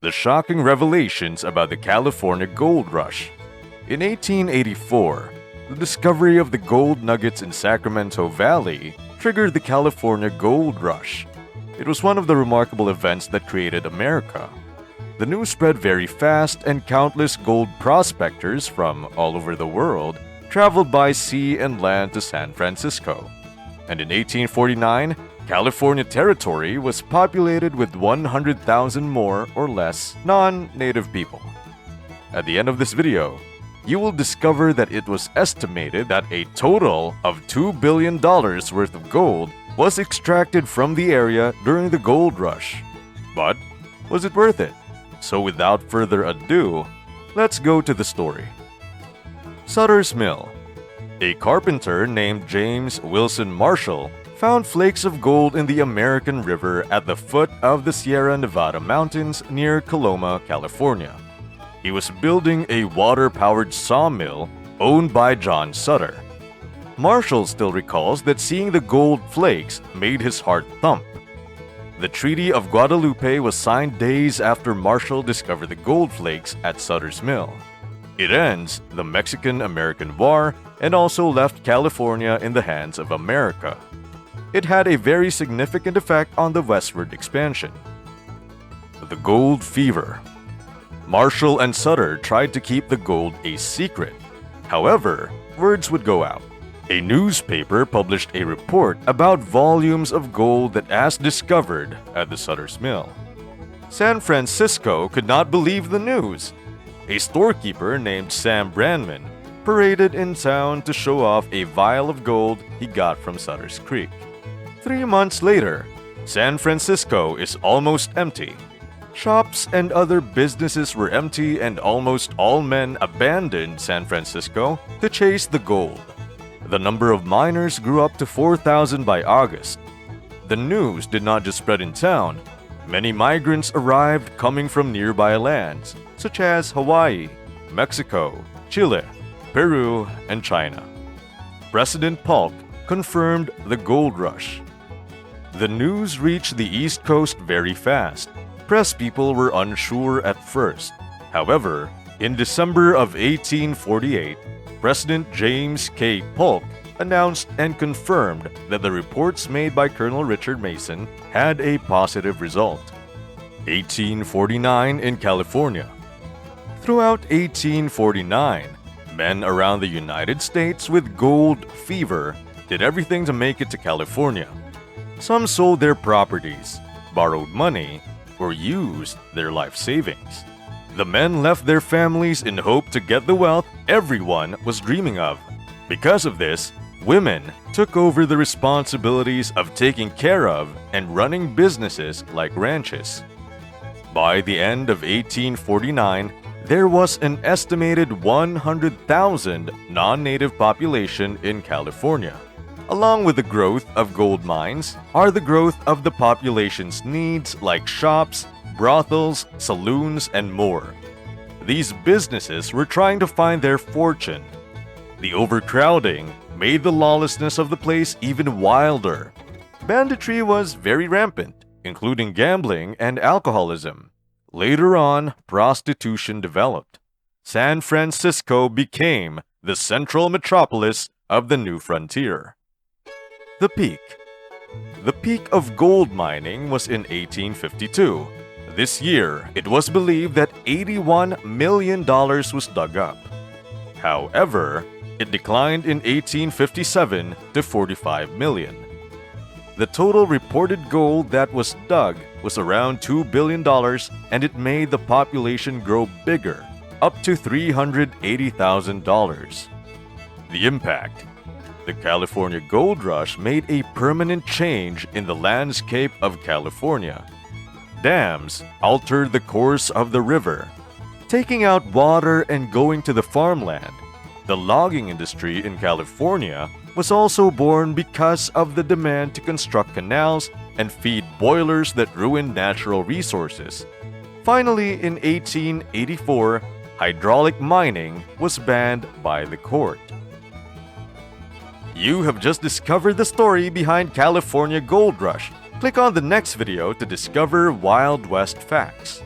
The shocking revelations about the California gold rush. In 1884, the discovery of the gold nuggets in Sacramento Valley triggered the California gold rush. It was one of the remarkable events that created America. The news spread very fast, and countless gold prospectors from all over the world traveled by sea and land to San Francisco. And in 1849, California territory was populated with 100,000 more or less non-native people. At the end of this video, you will discover that it was estimated that a total of $2 billion worth of gold was extracted from the area during the gold rush. But was it worth it? So without further ado, let's go to the story. Sutter's Mill. A carpenter named James Wilson Marshall found flakes of gold in the American River at the foot of the Sierra Nevada mountains near Coloma, California. He was building a water-powered sawmill owned by John Sutter. Marshall still recalls that seeing the gold flakes made his heart thump. The Treaty of Guadalupe was signed days after Marshall discovered the gold flakes at Sutter's Mill. It ends the Mexican-American War and also left California in the hands of America. It had a very significant effect on the westward expansion. The Gold Fever. Marshall and Sutter tried to keep the gold a secret. However, words would go out. A newspaper published a report about volumes of gold that was discovered at the Sutter's Mill. San Francisco could not believe the news. A storekeeper named Sam Brandman paraded in town to show off a vial of gold he got from Sutter's Creek. 3 months later, San Francisco is almost empty. Shops and other businesses were empty, and almost all men abandoned San Francisco to chase the gold. The number of miners grew up to 4,000 by August. The news did not just spread in town. Many migrants arrived coming from nearby lands, such as Hawaii, Mexico, Chile, Peru, and China. President Polk confirmed the gold rush. The news reached the East Coast very fast. Press people were unsure at first. However, in December of 1848, President James K. Polk announced and confirmed that the reports made by Colonel Richard Mason had a positive result. 1849 in California. Throughout 1849, men around the United States with gold fever did everything to make it to California. Some sold their properties, borrowed money, or used their life savings. The men left their families in hope to get the wealth everyone was dreaming of. Because of this, women took over the responsibilities of taking care of and running businesses like ranches. By the end of 1849, there was an estimated 100,000 non-native population in California. Along with the growth of gold mines are the growth of the population's needs like shops, brothels, saloons, and more. These businesses were trying to find their fortune. The overcrowding made the lawlessness of the place even wilder. Banditry was very rampant, including gambling and alcoholism. Later on, prostitution developed. San Francisco became the central metropolis of the new frontier. The peak. The peak of gold mining was in 1852. This year, it was believed that $81 million was dug up. However, it declined in 1857 to $45 million. The total reported gold that was dug was around $2 billion, and it made the population grow bigger, up to $380,000. The impact. The California Gold Rush made a permanent change in the landscape of California. Dams altered the course of the river, taking out water and going to the farmland. The logging industry in California was also born because of the demand to construct canals and feed boilers that ruined natural resources. Finally, in 1884, hydraulic mining was banned by the court. You have just discovered the story behind California Gold Rush. Click on the next video to discover Wild West facts.